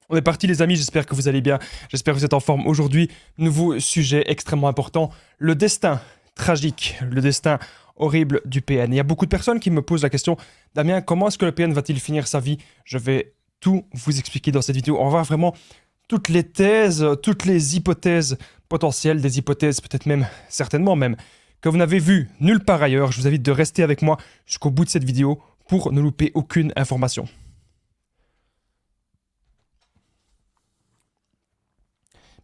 On est parti les amis, j'espère que vous allez bien, j'espère que vous êtes en forme aujourd'hui. Nouveau sujet extrêmement important, le destin tragique, le destin horrible du PN. Il y a beaucoup de personnes qui me posent la question, Damien, comment est-ce que le PN va-t-il finir sa vie? Je vais tout vous expliquer dans cette vidéo. On va voir vraiment toutes les thèses, toutes les hypothèses potentielles, des hypothèses peut-être même, certainement même, que vous n'avez vues nulle part ailleurs. Je vous invite de rester avec moi jusqu'au bout de cette vidéo pour ne louper aucune information.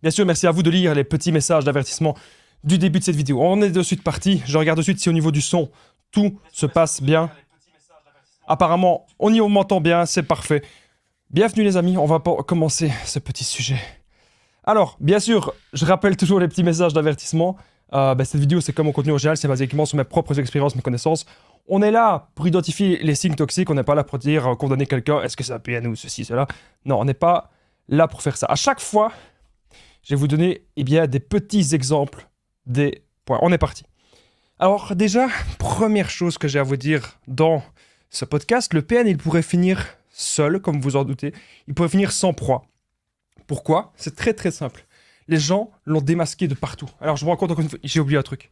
Bien sûr, merci à vous de lire les petits messages d'avertissement du début de cette vidéo. On est de suite parti. Je regarde de suite si au niveau du son, tout se passe bien. Apparemment, on y m'entend bien, c'est parfait. Bienvenue les amis, on va commencer ce petit sujet. Alors, bien sûr, je rappelle toujours les petits messages d'avertissement. Cette vidéo, c'est comme mon contenu original, c'est basiquement sur mes propres expériences, mes connaissances. On est là pour identifier les signes toxiques, on n'est pas là pour dire, condamner quelqu'un, est-ce que c'est un PN ou ceci, cela. Non, on n'est pas là pour faire ça. À chaque fois, je vais vous donner des petits exemples des points. On est parti. Alors déjà, première chose que j'ai à vous dire dans ce podcast, le PN, il pourrait finir seul, comme vous en doutez. Il pourrait finir sans proie. Pourquoi? C'est très très simple. Les gens l'ont démasqué de partout. Alors je me rends compte encore une fois, j'ai oublié un truc.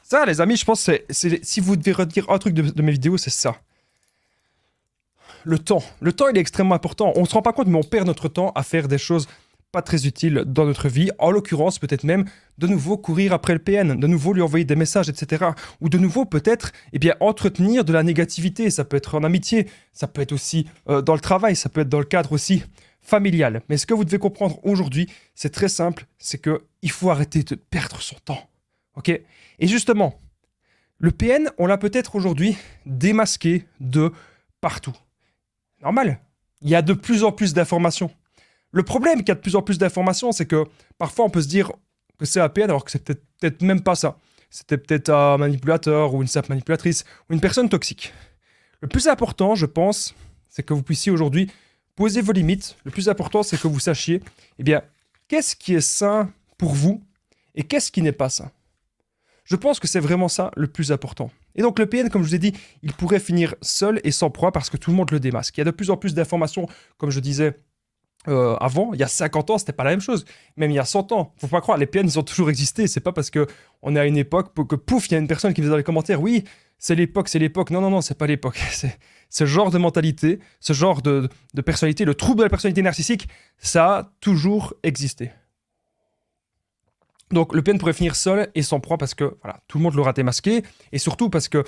Ça, les amis, je pense que si vous devez redire un truc de mes vidéos, c'est ça. Le temps. Le temps, il est extrêmement important. On ne se rend pas compte, mais on perd notre temps à faire des choses pas très utiles dans notre vie. En l'occurrence, peut-être même de nouveau courir après le PN, de nouveau lui envoyer des messages, etc. Ou de nouveau, peut-être, entretenir de la négativité. Ça peut être en amitié, ça peut être aussi dans le travail, ça peut être dans le cadre aussi familial. Mais ce que vous devez comprendre aujourd'hui, c'est très simple, c'est qu'il faut arrêter de perdre son temps. Ok? Et justement, le PN, on l'a peut-être aujourd'hui démasqué de partout. Normal, il y a de plus en plus d'informations. Le problème qu'il y a de plus en plus d'informations, c'est que parfois on peut se dire que c'est un PN alors que c'est peut-être même pas ça. C'était peut-être un manipulateur ou une simple manipulatrice ou une personne toxique. Le plus important, je pense, c'est que vous puissiez aujourd'hui poser vos limites. Le plus important, c'est que vous sachiez, qu'est-ce qui est sain pour vous et qu'est-ce qui n'est pas sain. Je pense que c'est vraiment ça le plus important. Et donc le PN, comme je vous ai dit, il pourrait finir seul et sans proie parce que tout le monde le démasque. Il y a de plus en plus d'informations, comme je disais avant. Il y a 50 ans, c'était pas la même chose. Même il y a 100 ans. Faut pas croire, les PN, ils ont toujours existé. C'est pas parce qu'on est à une époque que pouf, il y a une personne qui me dit dans les commentaires, oui, c'est l'époque, c'est l'époque. Non, non, non, c'est pas l'époque. C'est ce genre de mentalité, ce genre de personnalité, le trouble de la personnalité narcissique, ça a toujours existé. Donc le PN pourrait finir seul et sans proie parce que voilà, tout le monde l'aura démasqué et surtout parce que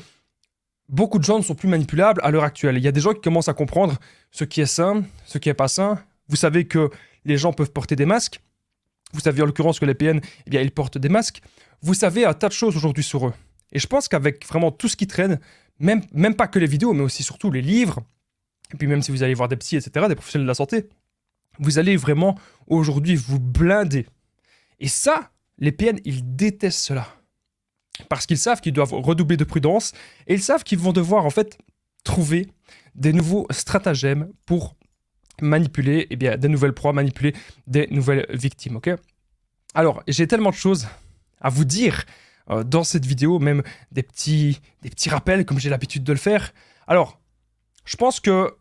beaucoup de gens ne sont plus manipulables à l'heure actuelle. Il y a des gens qui commencent à comprendre ce qui est sain, ce qui est pas sain. Vous savez que les gens peuvent porter des masques. Vous savez en l'occurrence que les PN, ils portent des masques. Vous savez un tas de choses aujourd'hui sur eux. Et je pense qu'avec vraiment tout ce qui traîne, même pas que les vidéos, mais aussi surtout les livres, et puis même si vous allez voir des psys, etc., des professionnels de la santé, vous allez vraiment aujourd'hui vous blinder. Et ça, les PN, ils détestent cela. Parce qu'ils savent qu'ils doivent redoubler de prudence et ils savent qu'ils vont devoir en fait trouver des nouveaux stratagèmes pour manipuler des nouvelles proies, manipuler des nouvelles victimes. Ok? Alors, j'ai tellement de choses à vous dire dans cette vidéo, même des petits rappels comme j'ai l'habitude de le faire. Alors, je pense que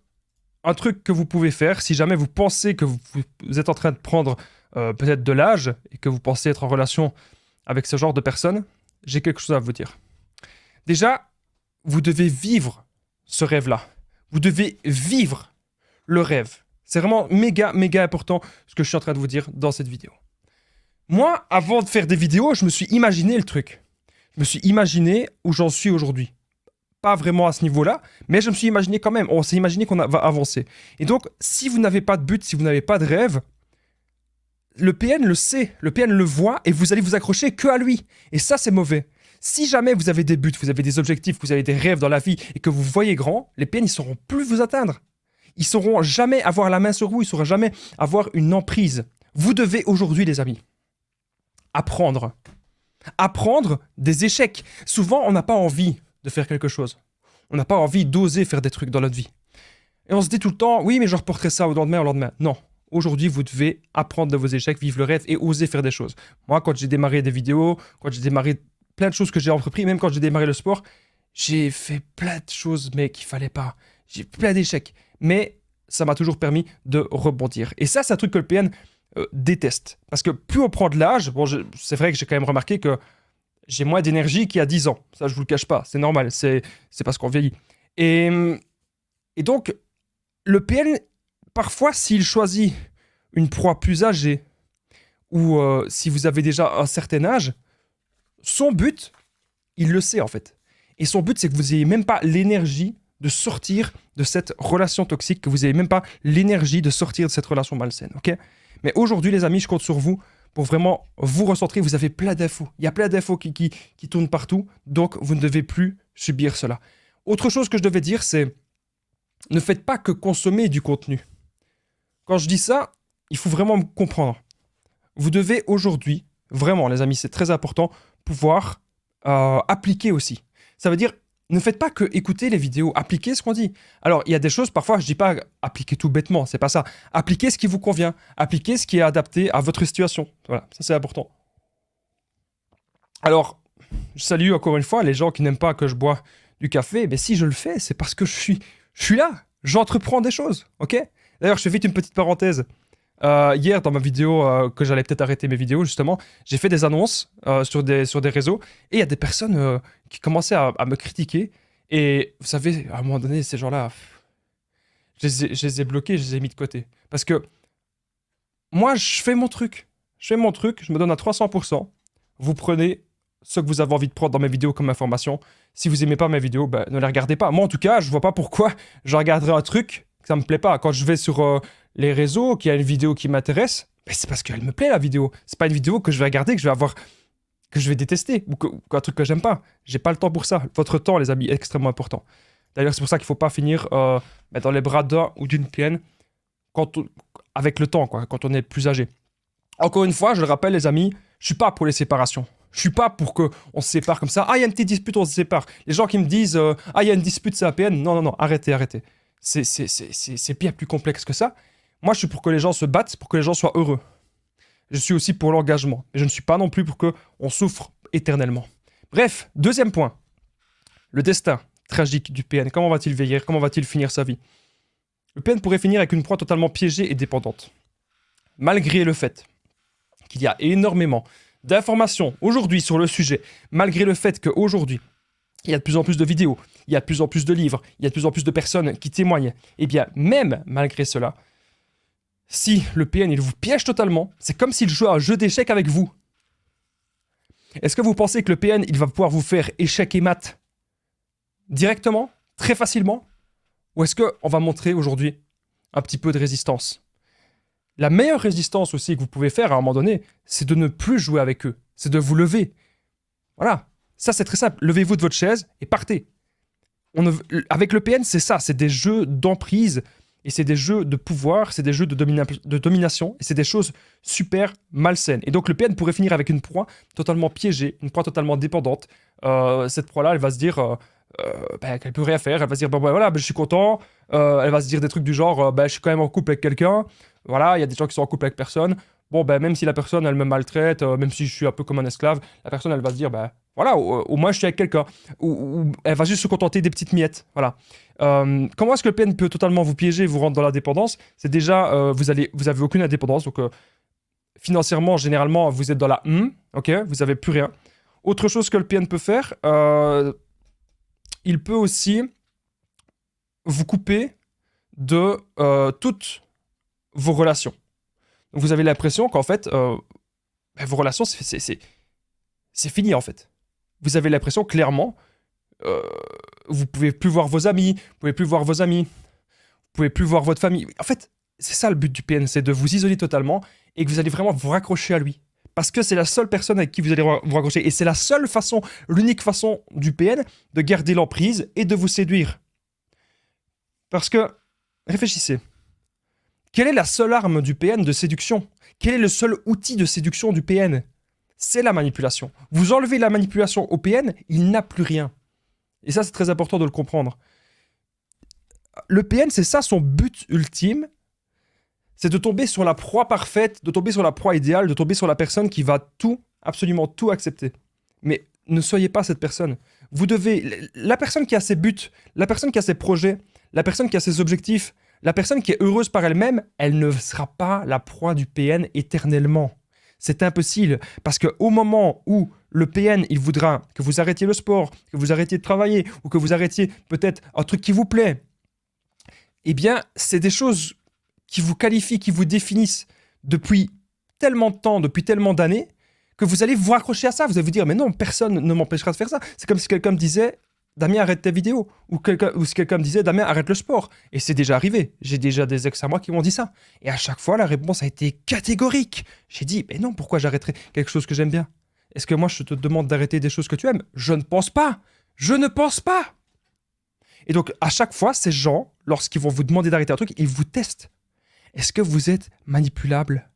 un truc que vous pouvez faire, si jamais vous pensez que vous êtes en train de prendre peut-être de l'âge et que vous pensez être en relation avec ce genre de personnes, j'ai quelque chose à vous dire. Déjà, vous devez vivre ce rêve-là. Vous devez vivre le rêve. C'est vraiment méga, méga important ce que je suis en train de vous dire dans cette vidéo. Moi, avant de faire des vidéos, je me suis imaginé le truc. Je me suis imaginé où j'en suis aujourd'hui. Pas vraiment à ce niveau-là, mais je me suis imaginé quand même. On s'est imaginé qu'on va avancer. Et donc, si vous n'avez pas de but, si vous n'avez pas de rêve, le PN le sait, le PN le voit et vous allez vous accrocher que à lui. Et ça, c'est mauvais. Si jamais vous avez des buts, vous avez des objectifs, vous avez des rêves dans la vie et que vous voyez grand, les PN, ils ne sauront plus vous atteindre. Ils ne sauront jamais avoir la main sur vous, ils ne sauront jamais avoir une emprise. Vous devez aujourd'hui, les amis, apprendre. Apprendre des échecs. Souvent, on n'a pas envie de faire quelque chose. On n'a pas envie d'oser faire des trucs dans notre vie. Et on se dit tout le temps, oui, mais je reporterai ça au lendemain, au lendemain. Non. Aujourd'hui, vous devez apprendre de vos échecs, vivre le rêve et oser faire des choses. Moi, quand j'ai démarré des vidéos, quand j'ai démarré plein de choses que j'ai entrepris, même quand j'ai démarré le sport, j'ai fait plein de choses, mais qu'il fallait pas. J'ai plein d'échecs. Mais ça m'a toujours permis de rebondir. Et ça, c'est un truc que le PN déteste. Parce que plus on prend de l'âge, bon, c'est vrai que j'ai quand même remarqué que j'ai moins d'énergie qu'il y a 10 ans. Ça, je vous le cache pas. C'est normal. C'est parce qu'on vieillit. Et, et donc, le PN, parfois, s'il choisit une proie plus âgée, ou si vous avez déjà un certain âge, son but, il le sait en fait. Et son but, c'est que vous n'ayez même pas l'énergie de sortir de cette relation toxique, que vous n'ayez même pas l'énergie de sortir de cette relation malsaine. Ok ? Mais aujourd'hui, les amis, je compte sur vous pour vraiment vous recentrer. Vous avez plein d'infos. Il y a plein d'infos qui tournent partout, donc vous ne devez plus subir cela. Autre chose que je devais dire, c'est ne faites pas que consommer du contenu. Quand je dis ça, il faut vraiment me comprendre. Vous devez aujourd'hui, vraiment les amis, c'est très important, pouvoir appliquer aussi. Ça veut dire, ne faites pas que écouter les vidéos, appliquez ce qu'on dit. Alors, il y a des choses, parfois, je dis pas appliquer tout bêtement, c'est pas ça. Appliquez ce qui vous convient, appliquez ce qui est adapté à votre situation. Voilà, ça c'est important. Alors, je salue encore une fois les gens qui n'aiment pas que je bois du café, mais si je le fais, c'est parce que je suis là, j'entreprends des choses, ok ? D'ailleurs, je fais vite une petite parenthèse. Hier, dans ma vidéo, que j'allais peut-être arrêter mes vidéos, justement, j'ai fait des annonces sur des réseaux et il y a des personnes qui commençaient à me critiquer. Et vous savez, à un moment donné, ces gens-là, je les ai bloqués, je les ai mis de côté. Parce que moi, je fais mon truc. Je me donne à 300%. Vous prenez ce que vous avez envie de prendre dans mes vidéos comme information. Si vous aimez pas mes vidéos, ben, ne les regardez pas. Moi, en tout cas, je vois pas pourquoi je regarderais un truc que ça me plaît pas. Quand je vais sur les réseaux, qu'il y a une vidéo qui m'intéresse, ben c'est parce qu'elle me plaît la vidéo. C'est pas une vidéo que je vais regarder, que je vais détester ou un truc que j'aime pas. J'ai pas le temps pour ça. Votre temps, les amis, est extrêmement important. D'ailleurs, c'est pour ça qu'il faut pas finir dans les bras d'un ou d'une PN avec le temps, quoi, quand on est plus âgé. Encore une fois, je le rappelle, les amis, je suis pas pour les séparations. Je suis pas pour qu'on se sépare comme ça. Ah, il y a une petite dispute, on se sépare. Les gens qui me disent ah, il y a une dispute, c'est la PN. Non, arrêtez. C'est bien plus complexe que ça. Moi, je suis pour que les gens se battent, pour que les gens soient heureux. Je suis aussi pour l'engagement. Mais je ne suis pas non plus pour qu'on souffre éternellement. Bref, deuxième point. Le destin tragique du PN. Comment va-t-il vieillir ? Comment va-t-il finir sa vie ? Le PN pourrait finir avec une proie totalement piégée et dépendante. Malgré le fait qu'il y a énormément d'informations aujourd'hui sur le sujet, malgré le fait qu'aujourd'hui, il y a de plus en plus de vidéos, il y a de plus en plus de livres, il y a de plus en plus de personnes qui témoignent, et bien même malgré cela, si le PN il vous piège totalement, c'est comme s'il jouait à un jeu d'échecs avec vous. Est-ce que vous pensez que le PN il va pouvoir vous faire échec et mat directement, très facilement ? Ou est-ce qu'on va montrer aujourd'hui un petit peu de résistance ? La meilleure résistance aussi que vous pouvez faire à un moment donné, c'est de ne plus jouer avec eux. C'est de vous lever. Voilà. Ça, c'est très simple. Levez-vous de votre chaise et partez. Avec le PN, c'est ça. C'est des jeux d'emprise et c'est des jeux de pouvoir, c'est des jeux de domination et c'est des choses super malsaines. Et donc, le PN pourrait finir avec une proie totalement piégée, une proie totalement dépendante. Cette proie-là, elle va se dire qu'elle peut rien faire. Elle va se dire, voilà, je suis content. Elle va se dire des trucs du genre, je suis quand même en couple avec quelqu'un. Voilà, il y a des gens qui sont en couple avec personne. Bon, même si la personne, elle me maltraite, même si je suis un peu comme un esclave, la personne, elle va se dire, voilà, au moins je suis avec quelqu'un. Ou elle va juste se contenter des petites miettes. Voilà. Comment est-ce que le PN peut totalement vous piéger, vous rendre dans la dépendance ? C'est déjà, vous avez aucune indépendance. Donc, financièrement, généralement, vous êtes dans la ok, vous n'avez plus rien. Autre chose que le PN peut faire, il peut aussi vous couper de toutes vos relations. Donc vous avez l'impression qu'en fait, vos relations, c'est fini en fait. Vous avez l'impression clairement, vous pouvez plus voir vos amis, vous pouvez plus voir votre famille. En fait, c'est ça le but du PN, c'est de vous isoler totalement et que vous allez vraiment vous raccrocher à lui. Parce que c'est la seule personne avec qui vous allez vous raccrocher. Et c'est la seule façon, l'unique façon du PN de garder l'emprise et de vous séduire. Parce que, réfléchissez. Quelle est la seule arme du PN de séduction ? Quel est le seul outil de séduction du PN ? C'est la manipulation. Vous enlevez la manipulation au PN, il n'a plus rien. Et ça, c'est très important de le comprendre. Le PN, c'est ça son but ultime, c'est de tomber sur la proie parfaite, de tomber sur la proie idéale, de tomber sur la personne qui va tout, absolument tout accepter. Mais ne soyez pas cette personne. Vous devez... La personne qui a ses buts, la personne qui a ses projets, la personne qui a ses objectifs, La personne qui est heureuse par elle-même, elle ne sera pas la proie du PN éternellement. C'est impossible, parce qu'au moment où le PN, il voudra que vous arrêtiez le sport, que vous arrêtiez de travailler, ou que vous arrêtiez peut-être un truc qui vous plaît, eh bien, c'est des choses qui vous qualifient, qui vous définissent depuis tellement de temps, depuis tellement d'années, que vous allez vous accrocher à ça. Vous allez vous dire, mais non, personne ne m'empêchera de faire ça. C'est comme si quelqu'un me disait, Damien, arrête tes vidéos. Ou si quelqu'un me disait, Damien, arrête le sport. Et c'est déjà arrivé. J'ai déjà des ex à moi qui m'ont dit ça. Et à chaque fois, la réponse a été catégorique. J'ai dit, mais non, pourquoi j'arrêterais quelque chose que j'aime bien? Est-ce que moi, je te demande d'arrêter des choses que tu aimes? Je ne pense pas. Je ne pense pas. Et donc, à chaque fois, ces gens, lorsqu'ils vont vous demander d'arrêter un truc, ils vous testent. Est-ce que vous êtes manipulable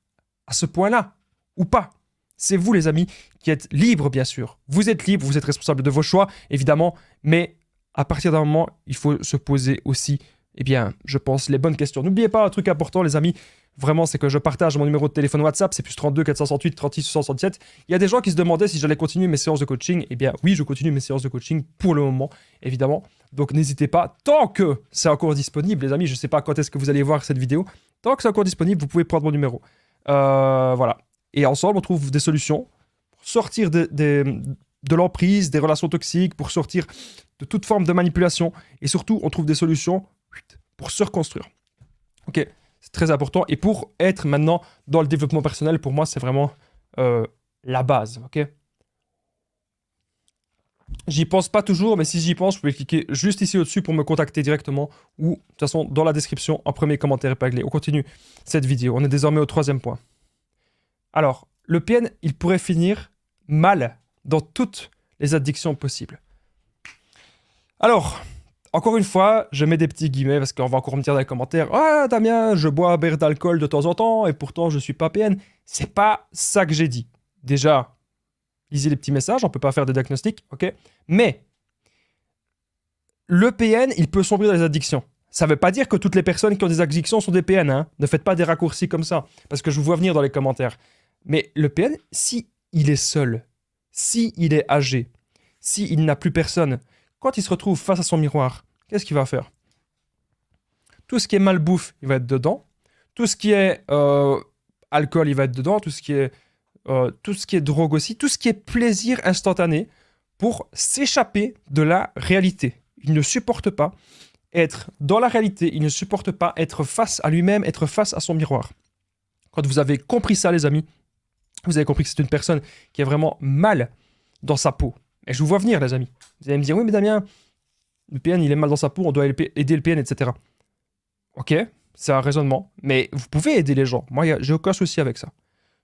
à ce point-là ou pas? C'est vous, les amis, qui êtes libres, bien sûr. Vous êtes libre, vous êtes responsable de vos choix, évidemment, mais à partir d'un moment, il faut se poser aussi, eh bien, je pense, les bonnes questions. N'oubliez pas un truc important, les amis, vraiment, c'est que je partage mon numéro de téléphone WhatsApp, c'est plus 32 468 36 67. Il y a des gens qui se demandaient si j'allais continuer mes séances de coaching. Eh bien, oui, je continue mes séances de coaching pour le moment, évidemment. Donc, n'hésitez pas, tant que c'est encore disponible, les amis, je ne sais pas quand est-ce que vous allez voir cette vidéo, tant que c'est encore disponible, vous pouvez prendre mon numéro. Voilà. Et ensemble, on trouve des solutions pour sortir de l'emprise, des relations toxiques, pour sortir de toute forme de manipulation. Et surtout, on trouve des solutions pour se reconstruire. Ok, c'est très important. Et pour être maintenant dans le développement personnel, pour moi, c'est vraiment la base. Ok. J'y pense pas toujours, mais si j'y pense, vous pouvez cliquer juste ici au-dessus pour me contacter directement ou, de toute façon, dans la description, en premier commentaire épinglé. On continue cette vidéo. On est désormais au 3e point. Alors, le PN, il pourrait finir mal dans toutes les addictions possibles. Alors, encore une fois, je mets des petits guillemets parce qu'on va encore me dire dans les commentaires « Ah, Damien, je bois un verre d'alcool de temps en temps et pourtant je suis pas PN. » C'est pas ça que j'ai dit. Déjà, lisez les petits messages, on peut pas faire de diagnostic, ok? Mais, le PN, il peut sombrer dans les addictions. Ça veut pas dire que toutes les personnes qui ont des addictions sont des PN, hein. Ne faites pas des raccourcis comme ça, parce que je vous vois venir dans les commentaires. Mais le PN, si il est seul, si il est âgé, si il n'a plus personne, quand il se retrouve face à son miroir, qu'est-ce qu'il va faire? Tout ce qui est malbouffe, il va être dedans. Tout ce qui est alcool, il va être dedans. Tout ce qui est drogue aussi. Tout ce qui est plaisir instantané pour s'échapper de la réalité. Il ne supporte pas être dans la réalité. Il ne supporte pas être face à lui-même, être face à son miroir. Quand vous avez compris ça, les amis, vous avez compris que c'est une personne qui est vraiment mal dans sa peau. Et je vous vois venir, les amis. Vous allez me dire, oui, mais Damien, le PN, il est mal dans sa peau, on doit aider le PN, etc. Ok, c'est un raisonnement, mais vous pouvez aider les gens. Moi, j'ai aucun souci avec ça.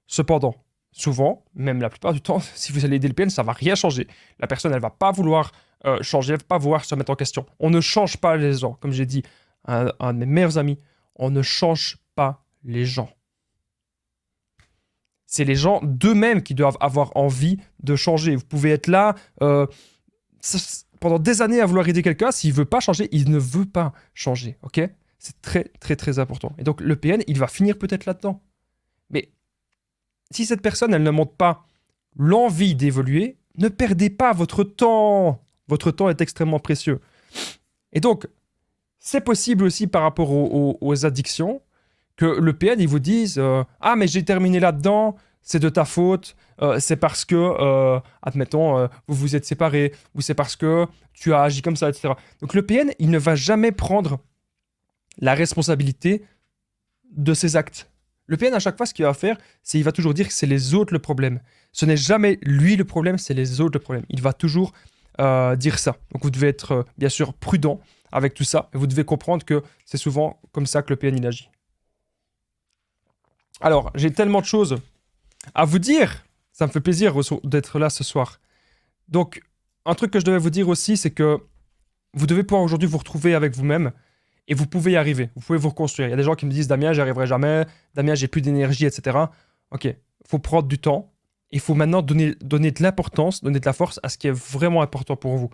Cependant, souvent, même la plupart du temps, si vous allez aider le PN, ça ne va rien changer. La personne, elle ne va pas vouloir changer, elle ne va pas vouloir se mettre en question. On ne change pas les gens. Comme j'ai dit à un de mes meilleurs amis, on ne change pas les gens. C'est les gens d'eux-mêmes qui doivent avoir envie de changer. Vous pouvez être là pendant des années à vouloir aider quelqu'un. S'il ne veut pas changer, il ne veut pas changer. Ok? C'est très, très, très important. Et donc, le PN, il va finir peut-être là-dedans. Mais si cette personne, elle ne montre pas l'envie d'évoluer, ne perdez pas votre temps. Votre temps est extrêmement précieux. Et donc, c'est possible aussi par rapport aux addictions, que le PN, il vous dise ah, mais j'ai terminé là-dedans, c'est de ta faute, c'est parce que, admettons, vous vous êtes séparés, ou c'est parce que tu as agi comme ça, etc. Donc le PN, il ne va jamais prendre la responsabilité de ses actes. Le PN, à chaque fois, ce qu'il va faire, c'est qu'il va toujours dire que c'est les autres le problème. Ce n'est jamais lui le problème, c'est les autres le problème. Il va toujours dire ça. Donc vous devez être, bien sûr, prudent avec tout ça, et vous devez comprendre que c'est souvent comme ça que le PN, il agit. Alors, j'ai tellement de choses à vous dire. Ça me fait plaisir d'être là ce soir. Donc, un truc que je devais vous dire aussi, c'est que vous devez pouvoir aujourd'hui vous retrouver avec vous-même et vous pouvez y arriver. Vous pouvez vous reconstruire. Il y a des gens qui me disent « Damien, j'y arriverai jamais. Damien, j'ai plus d'énergie, etc. » Ok, il faut prendre du temps. Il faut maintenant donner de l'importance, donner de la force à ce qui est vraiment important pour vous.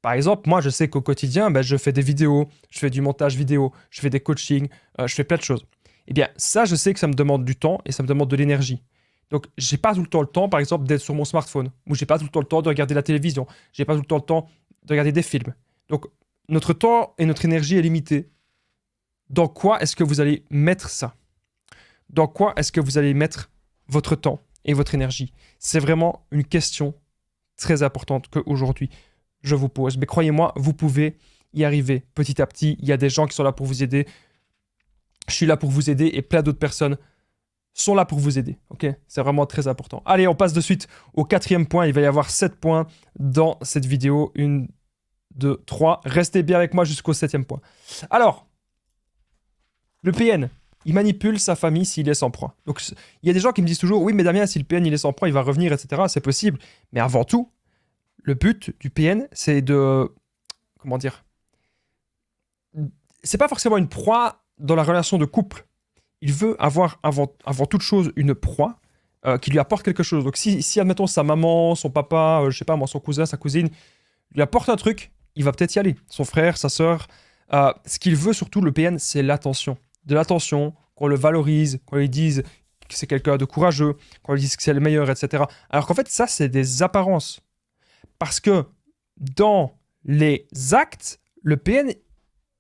Par exemple, moi, je sais qu'au quotidien, je fais des vidéos, je fais du montage vidéo, je fais des coachings, je fais plein de choses. Eh bien, ça, je sais que ça me demande du temps et ça me demande de l'énergie. Donc, j'ai pas tout le temps, par exemple, d'être sur mon smartphone, ou j'ai pas tout le temps de regarder la télévision, j'ai pas tout le temps de regarder des films. Donc, notre temps et notre énergie est limitée. Dans quoi est-ce que vous allez mettre ça? Dans quoi est-ce que vous allez mettre votre temps et votre énergie? C'est vraiment une question très importante qu'aujourd'hui je vous pose. Mais croyez-moi, vous pouvez y arriver petit à petit. Il y a des gens qui sont là pour vous aider. Je suis là pour vous aider et plein d'autres personnes sont là pour vous aider. Ok? C'est vraiment très important. Allez, on passe de suite au 4e point. Il va y avoir 7 points dans cette vidéo. 1, 2, 3. Restez bien avec moi jusqu'au 7e point. Alors, le PN, il manipule sa famille s'il est sans proie. Donc, il y a des gens qui me disent toujours, oui, mais Damien, si le PN il est sans proie, il va revenir, etc. C'est possible. Mais avant tout, le but du PN, c'est de... Comment dire? C'est pas forcément une proie dans la relation de couple. Il veut avoir avant toute chose une proie qui lui apporte quelque chose. Donc si admettons sa maman, son papa, je sais pas moi, son cousin, sa cousine, lui apporte un truc, il va peut-être y aller. Son frère, sa sœur. Ce qu'il veut surtout, le PN, c'est l'attention. De l'attention, qu'on le valorise, qu'on lui dise que c'est quelqu'un de courageux, qu'on lui dise que c'est le meilleur, etc. Alors qu'en fait, ça, c'est des apparences. Parce que dans les actes, le PN,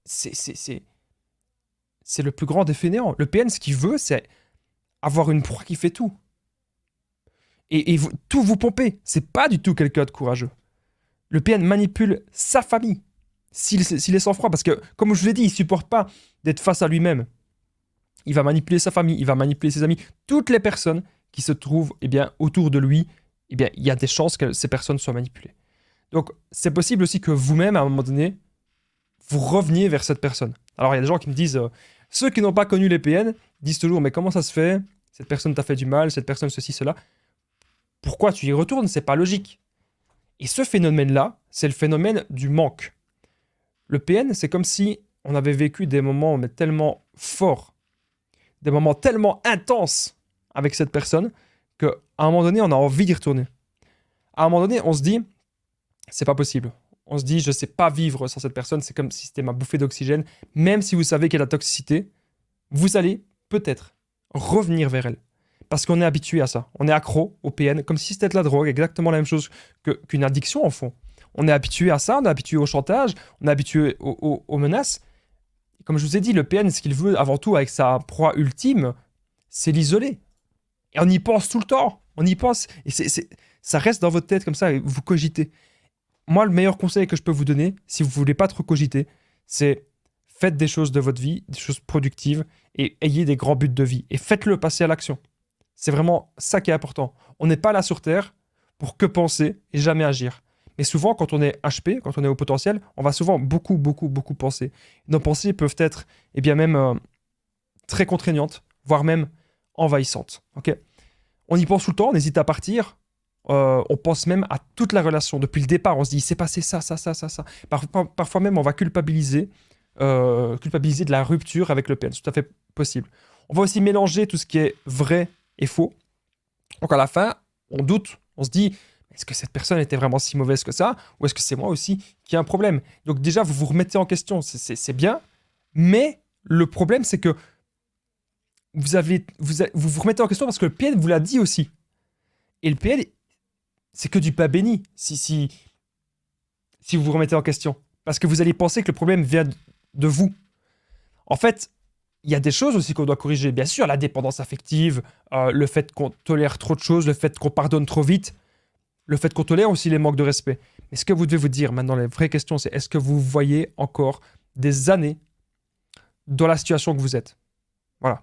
c'est le plus grand des fainéants. Le PN, ce qu'il veut, c'est avoir une proie qui fait tout. Et tout vous pomper. C'est pas du tout quelqu'un de courageux. Le PN manipule sa famille s'il est sans froid. Parce que, comme je vous l'ai dit, il supporte pas d'être face à lui-même. Il va manipuler sa famille, il va manipuler ses amis. Toutes les personnes qui se trouvent autour de lui, il y a des chances que ces personnes soient manipulées. Donc, c'est possible aussi que vous-même, à un moment donné, vous reveniez vers cette personne. Alors, il y a des gens qui me disent... ceux qui n'ont pas connu les PN disent toujours, mais comment ça se fait? Cette personne t'a fait du mal, cette personne ceci, cela. Pourquoi tu y retournes? C'est pas logique. Et ce phénomène-là, c'est le phénomène du manque. Le PN, c'est comme si on avait vécu des moments mais tellement forts, des moments tellement intenses avec cette personne, qu'à un moment donné, on a envie d'y retourner. À un moment donné, on se dit, c'est pas possible. On se dit, je sais pas vivre sans cette personne, c'est comme si c'était ma bouffée d'oxygène. Même si vous savez qu'il y a la toxicité, vous allez peut-être revenir vers elle. Parce qu'on est habitué à ça. On est accro au PN, comme si c'était de la drogue, exactement la même chose qu'une addiction en fond. On est habitué à ça, on est habitué au chantage, on est habitué aux menaces. Et comme je vous ai dit, le PN, ce qu'il veut avant tout avec sa proie ultime, c'est l'isoler. Et on y pense tout le temps. On y pense. Et ça reste dans votre tête comme ça, et vous cogitez. Moi, le meilleur conseil que je peux vous donner, si vous ne voulez pas trop cogiter, c'est faites des choses de votre vie, des choses productives, et ayez des grands buts de vie. Et faites-le passer à l'action. C'est vraiment ça qui est important. On n'est pas là sur Terre pour que penser et jamais agir. Mais souvent, quand on est HP, quand on est au potentiel, on va souvent beaucoup penser. Nos pensées peuvent être même très contraignantes, voire même envahissantes. Okay, on y pense tout le temps, on hésite à partir. On pense même à toute la relation. Depuis le départ, on se dit, il s'est passé ça. Parfois même, on va culpabiliser de la rupture avec le PN. C'est tout à fait possible. On va aussi mélanger tout ce qui est vrai et faux. Donc à la fin, on doute. On se dit, est-ce que cette personne était vraiment si mauvaise que ça? Ou est-ce que c'est moi aussi qui ai un problème? Donc déjà, vous vous remettez en question. C'est bien. Mais le problème, c'est que vous vous remettez en question parce que le PN vous l'a dit aussi. Et le PN... c'est que du pas béni si vous vous remettez en question. Parce que vous allez penser que le problème vient de vous. En fait, il y a des choses aussi qu'on doit corriger. Bien sûr, la dépendance affective, le fait qu'on tolère trop de choses, le fait qu'on pardonne trop vite, le fait qu'on tolère aussi les manques de respect. Mais ce que vous devez vous dire maintenant, la vraie question, c'est est-ce que vous voyez encore des années dans la situation que vous êtes? Voilà.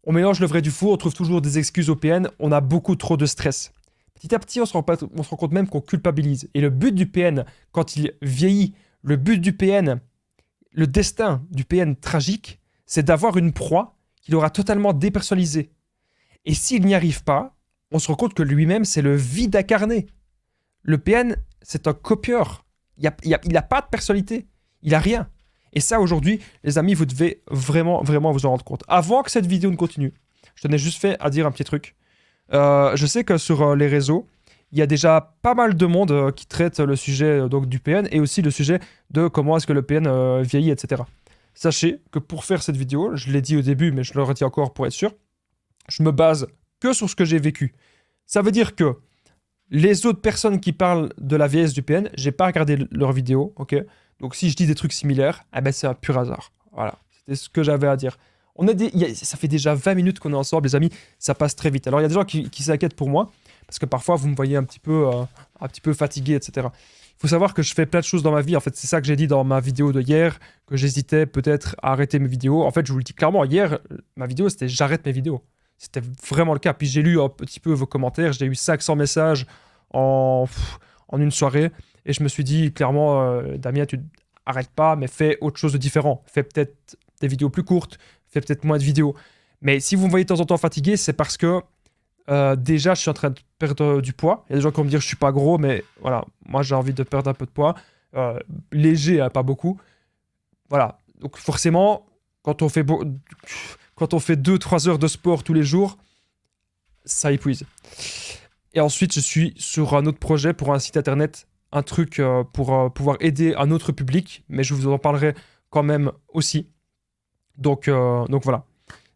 On mélange le vrai du faux, on trouve toujours des excuses au PN, on a beaucoup trop de stress. Petit à petit, on se rend compte même qu'on culpabilise. Et le but du PN, quand il vieillit, le but du PN, le destin du PN tragique, c'est d'avoir une proie qu'il aura totalement dépersonnalisée. Et s'il n'y arrive pas, on se rend compte que lui-même, c'est le vide incarné. Le PN, c'est un copieur. Il n'a pas de personnalité. Il n'a rien. Et ça, aujourd'hui, les amis, vous devez vraiment vous en rendre compte. Avant que cette vidéo ne continue, je tenais juste fait à dire un petit truc. Je sais que sur les réseaux, il y a déjà pas mal de monde qui traite le sujet donc, du PN et aussi le sujet de comment est-ce que le PN vieillit, etc. Sachez que pour faire cette vidéo, je l'ai dit au début, mais je le redis encore pour être sûr, je me base que sur ce que j'ai vécu. Ça veut dire que les autres personnes qui parlent de la vieillesse du PN, j'ai pas regardé leurs vidéos, ok? Donc si je dis des trucs similaires, c'est un pur hasard. Voilà, C'était ce que j'avais à dire. Ça fait déjà 20 minutes qu'on est ensemble, les amis. Ça passe très vite. Alors, il y a des gens qui s'inquiètent pour moi. Parce que parfois, vous me voyez un petit peu fatigué, etc. Il faut savoir que je fais plein de choses dans ma vie. En fait, c'est ça que j'ai dit dans ma vidéo de hier, que j'hésitais peut-être à arrêter mes vidéos. En fait, je vous le dis clairement, hier, ma vidéo, c'était j'arrête mes vidéos. C'était vraiment le cas. Puis j'ai lu un petit peu vos commentaires. J'ai eu 500 messages en une soirée. Et je me suis dit clairement, Damien, tu arrêtes pas, mais fais autre chose de différent. Fais peut-être des vidéos plus courtes. Fais peut-être moins de vidéos. Mais si vous me voyez de temps en temps fatigué, c'est parce que déjà, je suis en train de perdre du poids. Il y a des gens qui vont me dire que je suis pas gros, mais voilà, moi j'ai envie de perdre un peu de poids. Léger, hein, pas beaucoup. Voilà. Donc forcément, quand on fait 2-3 heures de sport tous les jours, ça épuise. Et ensuite, je suis sur un autre projet pour un site internet, un truc pour pouvoir aider un autre public, mais je vous en parlerai quand même aussi. Donc voilà.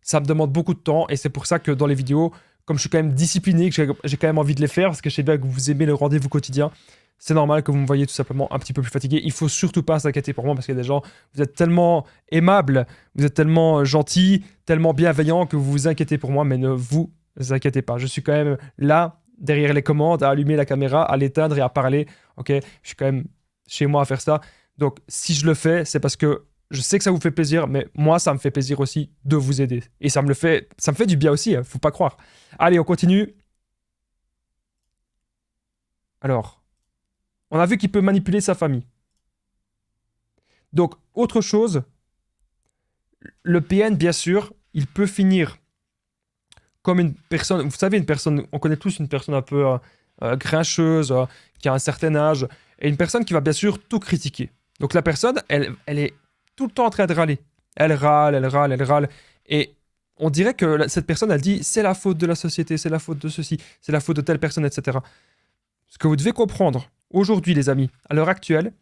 Ça me demande beaucoup de temps et c'est pour ça que dans les vidéos, comme je suis quand même discipliné, que j'ai quand même envie de les faire, parce que je sais bien que vous aimez le rendez-vous quotidien, c'est normal que vous me voyez tout simplement un petit peu plus fatigué. Il faut surtout pas s'inquiéter pour moi, parce qu'il y a des gens, vous êtes tellement aimables, vous êtes tellement gentils, tellement bienveillants que vous vous inquiétez pour moi, mais ne vous inquiétez pas. Je suis quand même là, derrière les commandes, à allumer la caméra, à l'éteindre et à parler. Ok, je suis quand même chez moi à faire ça. Donc si je le fais, c'est parce que je sais que ça vous fait plaisir, mais moi, ça me fait plaisir aussi de vous aider. Et ça me fait du bien aussi, hein, faut pas croire. Allez, on continue. Alors, on a vu qu'il peut manipuler sa famille. Donc, autre chose, le PN, bien sûr, il peut finir comme une personne, vous savez, une personne, on connaît tous une personne un peu grincheuse, qui a un certain âge, et une personne qui va bien sûr tout critiquer. Donc la personne, elle est tout le temps en train de râler. Elle râle, elle râle, elle râle. Et on dirait que cette personne, elle dit, c'est la faute de la société, c'est la faute de ceci, c'est la faute de telle personne, etc. Ce que vous devez comprendre aujourd'hui, les amis, à l'heure actuelle,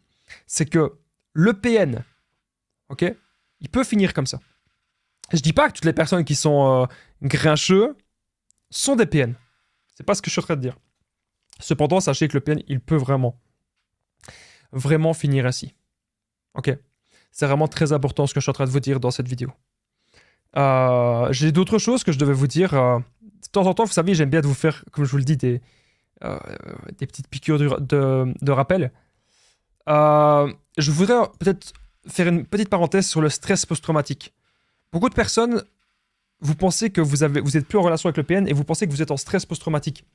c'est que le PN, ok, il peut finir comme ça. Je dis pas que toutes les personnes qui sont grincheux sont des PN. C'est pas ce que je suis en train de dire. Cependant, sachez que le PN, il peut vraiment finir ainsi. Ok. C'est vraiment très important ce que je suis en train de vous dire dans cette vidéo. J'ai d'autres choses que je devais vous dire. De temps en temps, vous savez, j'aime bien de vous faire, comme je vous le dis, des petites piqûres de rappel. Je voudrais peut-être faire une petite parenthèse sur le stress post-traumatique. Beaucoup de personnes, vous pensez que vous êtes plus en relation avec le PN et vous pensez que vous êtes en stress post-traumatique.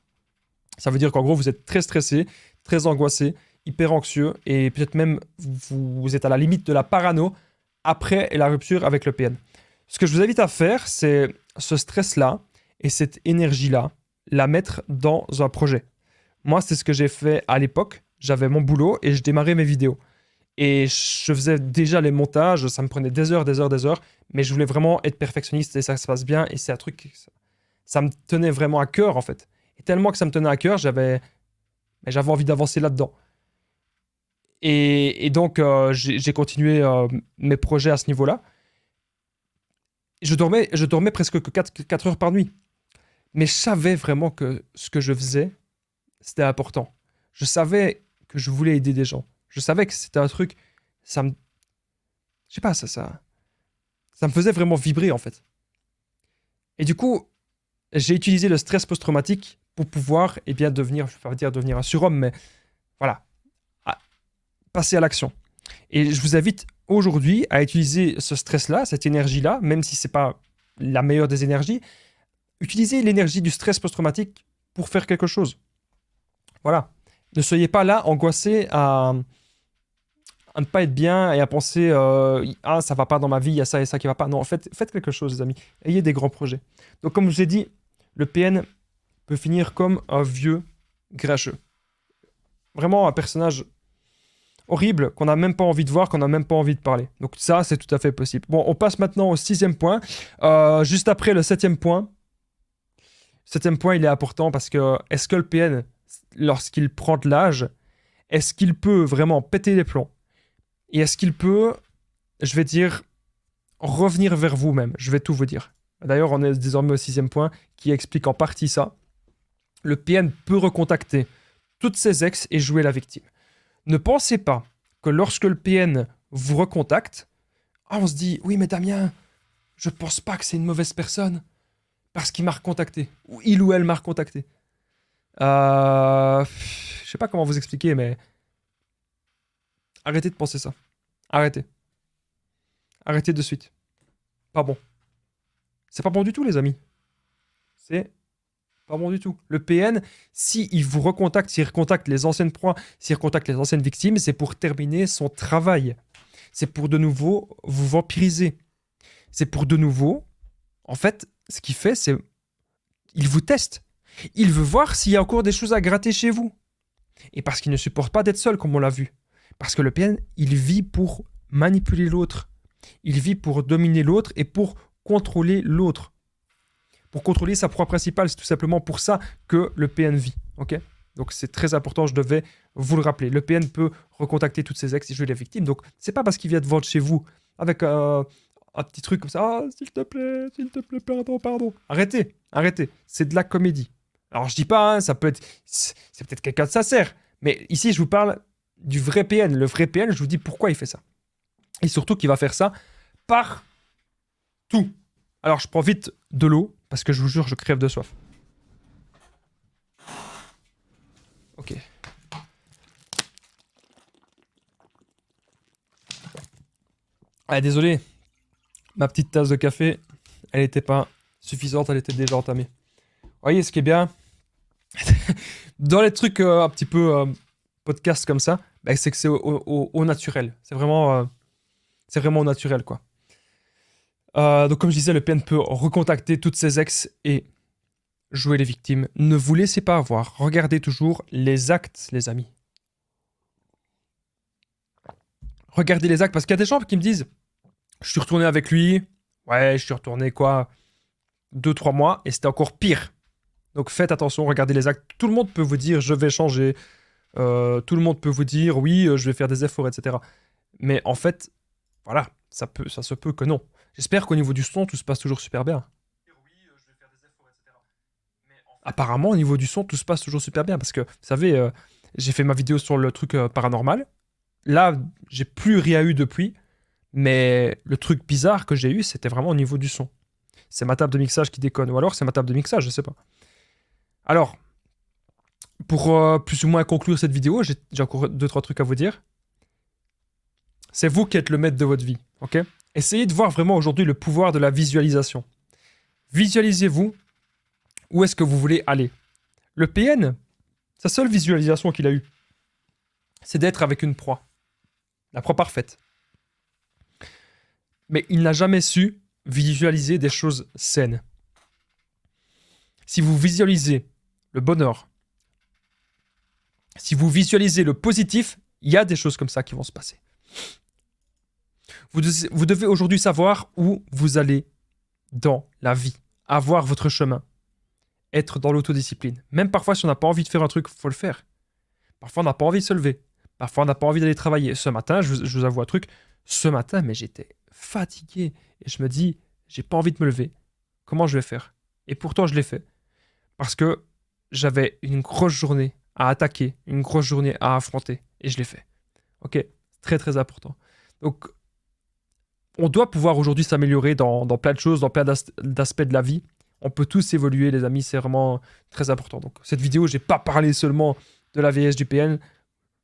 Ça veut dire qu'en gros, vous êtes très stressé, très angoissé, hyper anxieux et peut-être même vous êtes à la limite de la parano après la rupture avec le PN. Ce que je vous invite à faire, c'est ce stress-là et cette énergie-là, la mettre dans un projet. Moi, c'est ce que j'ai fait à l'époque. J'avais mon boulot et je démarrais mes vidéos. Et je faisais déjà les montages, ça me prenait des heures, mais je voulais vraiment être perfectionniste et ça se passe bien. Et c'est un truc, ça me tenait vraiment à cœur en fait. Et tellement que ça me tenait à cœur, j'avais envie d'avancer là-dedans. Et donc, j'ai continué mes projets à ce niveau-là. Je dormais presque que 4 heures par nuit. Mais je savais vraiment que ce que je faisais, c'était important. Je savais que je voulais aider des gens. Je savais que c'était un truc, je sais pas, ça me faisait vraiment vibrer en fait. Et du coup, j'ai utilisé le stress post-traumatique pour pouvoir, devenir, je ne vais pas dire devenir un surhomme, mais voilà, passer à l'action. Et je vous invite aujourd'hui à utiliser ce stress-là, cette énergie-là, même si c'est pas la meilleure des énergies, utilisez l'énergie du stress post-traumatique pour faire quelque chose. Voilà. Ne soyez pas là angoissé à ne pas être bien et à penser ça va pas dans ma vie, il y a ça et ça qui va pas. Non, faites quelque chose, les amis. Ayez des grands projets. Donc, comme je vous ai dit, le PN peut finir comme un vieux grincheux. Vraiment un personnage horrible qu'on n'a même pas envie de voir, qu'on n'a même pas envie de parler. Donc ça, c'est tout à fait possible. Bon, on passe maintenant au 6e point. Juste après le 7e point. 7e point, il est important parce que est-ce que le PN, lorsqu'il prend de l'âge, est-ce qu'il peut vraiment péter les plombs? Et est-ce qu'il peut, je vais dire, revenir vers vous-même? Je vais tout vous dire. D'ailleurs, on est désormais au 6e point qui explique en partie ça. Le PN peut recontacter toutes ses ex et jouer la victime. Ne pensez pas que lorsque le PN vous recontacte, Ah, on se dit, oui, mais Damien, je pense pas que c'est une mauvaise personne parce qu'il m'a recontacté. Ou il ou elle m'a recontacté. Je sais pas comment vous expliquer, mais arrêtez de penser ça. Arrêtez. Arrêtez de suite. Pas bon. C'est pas bon du tout, les amis. C'est pas bon du tout. Le PN, s'il vous recontacte, s'il recontacte les anciennes proies, s'il recontacte les anciennes victimes, c'est pour terminer son travail. C'est pour de nouveau vous vampiriser. C'est pour de nouveau, en fait, ce qu'il fait, c'est il vous teste. Il veut voir s'il y a encore des choses à gratter chez vous. Et parce qu'il ne supporte pas d'être seul, comme on l'a vu. Parce que le PN, il vit pour manipuler l'autre. Il vit pour dominer l'autre et pour contrôler l'autre. Pour contrôler sa proie principale, c'est tout simplement pour ça que le PN vit. Ok ? Donc c'est très important, je devais vous le rappeler. Le PN peut recontacter toutes ses ex et jouer les victimes. Donc c'est pas parce qu'il vient devant chez vous avec un petit truc comme ça. Ah, s'il te plaît, pardon. Arrêtez, arrêtez. C'est de la comédie. Alors je dis pas, hein, ça peut être, c'est peut-être quelqu'un de sincère. Mais ici je vous parle du vrai PN. Le vrai PN, je vous dis pourquoi il fait ça. Et surtout qu'il va faire ça par tout. Alors je prends vite de l'eau parce que je vous jure, je crève de soif. Ok. Ah, désolé, ma petite tasse de café, elle n'était pas suffisante, elle était déjà entamée. Vous voyez, ce qui est bien, dans les trucs un petit peu podcast comme ça, bah, c'est que c'est au naturel. C'est vraiment au naturel, quoi. Donc, comme je disais, le PN peut recontacter toutes ses ex et jouer les victimes. Ne vous laissez pas avoir. Regardez toujours les actes, les amis. Regardez les actes, parce qu'il y a des gens qui me disent je suis retourné avec lui, ouais, je suis retourné quoi, 2-3 mois, et c'était encore pire. Donc faites attention, regardez les actes. Tout le monde peut vous dire je vais changer, tout le monde peut vous dire oui, je vais faire des efforts, etc. Mais en fait, voilà, ça se peut que non. J'espère qu'au niveau du son, tout se passe toujours super bien. Apparemment, au niveau du son, tout se passe toujours super bien, parce que, vous savez, j'ai fait ma vidéo sur le truc paranormal. Là, j'ai plus rien eu depuis, mais le truc bizarre que j'ai eu, c'était vraiment au niveau du son. C'est ma table de mixage qui déconne, ou alors c'est ma table de mixage, je sais pas. Alors, pour plus ou moins conclure cette vidéo, j'ai encore 2-3 trucs à vous dire. C'est vous qui êtes le maître de votre vie, ok ? Essayez de voir vraiment aujourd'hui le pouvoir de la visualisation. Visualisez-vous où est-ce que vous voulez aller. Le PN, sa seule visualisation qu'il a eue, c'est d'être avec une proie. La proie parfaite. Mais il n'a jamais su visualiser des choses saines. Si vous visualisez le bonheur, si vous visualisez le positif, il y a des choses comme ça qui vont se passer. Vous devez aujourd'hui savoir où vous allez dans la vie, avoir votre chemin, être dans l'autodiscipline. Même parfois, si on n'a pas envie de faire un truc, il faut le faire. Parfois, on n'a pas envie de se lever. Parfois, on n'a pas envie d'aller travailler. Ce matin, je vous avoue un truc, ce matin, mais j'étais fatigué. Et je me dis, j'ai pas envie de me lever. Comment je vais faire ? Et pourtant, je l'ai fait. Parce que j'avais une grosse journée à attaquer, une grosse journée à affronter. Et je l'ai fait. Ok ? Très, très important. Donc, on doit pouvoir aujourd'hui s'améliorer dans plein de choses, dans plein d'aspects de la vie. On peut tous évoluer, les amis. C'est vraiment très important. Donc, cette vidéo, j'ai pas parlé seulement de la VS du PN.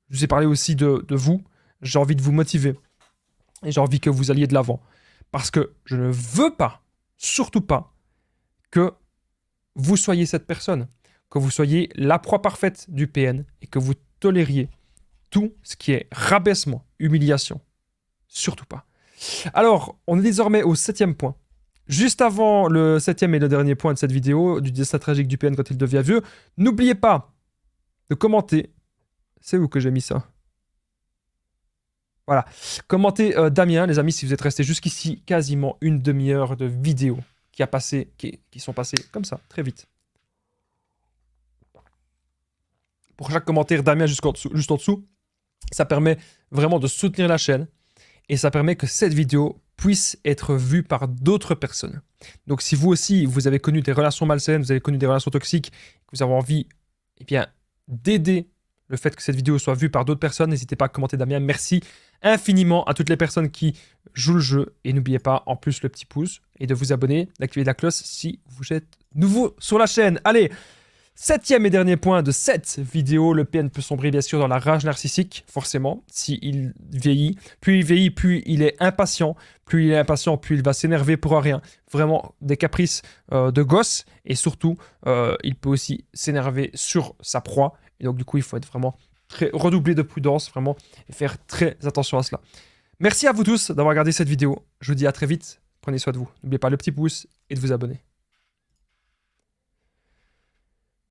Je vous ai parlé aussi de vous. J'ai envie de vous motiver. Et j'ai envie que vous alliez de l'avant. Parce que je ne veux pas, surtout pas, que vous soyez cette personne. Que vous soyez la proie parfaite du PN. Et que vous tolériez tout ce qui est rabaissement, humiliation. Surtout pas. Alors, on est désormais au 7e point. Juste avant le 7e et le dernier point de cette vidéo, du destin tragique du PN quand il devient vieux, n'oubliez pas de commenter. C'est où que j'ai mis ça ? Voilà. Commentez Damien, les amis, si vous êtes restés jusqu'ici, quasiment une demi-heure de vidéo qui sont passées comme ça, très vite. Pour chaque commentaire, Damien juste en dessous, ça permet vraiment de soutenir la chaîne et ça permet que cette vidéo puisse être vue par d'autres personnes. Donc si vous aussi, vous avez connu des relations malsaines, vous avez connu des relations toxiques, que vous avez envie d'aider le fait que cette vidéo soit vue par d'autres personnes. N'hésitez pas à commenter Damien. Merci infiniment à toutes les personnes qui jouent le jeu. Et n'oubliez pas, en plus, le petit pouce et de vous abonner, d'activer la cloche si vous êtes nouveau sur la chaîne. Allez, 7e et dernier point de cette vidéo. Le PN peut sombrer, bien sûr, dans la rage narcissique, forcément, s'il vieillit. Plus il vieillit, plus il est impatient. Plus il est impatient, plus il va s'énerver pour rien. Vraiment, des caprices de gosse. Et surtout, il peut aussi s'énerver sur sa proie. Et donc, du coup, il faut être vraiment redoubler de prudence, vraiment, et faire très attention à cela. Merci à vous tous d'avoir regardé cette vidéo. Je vous dis à très vite. Prenez soin de vous. N'oubliez pas le petit pouce et de vous abonner.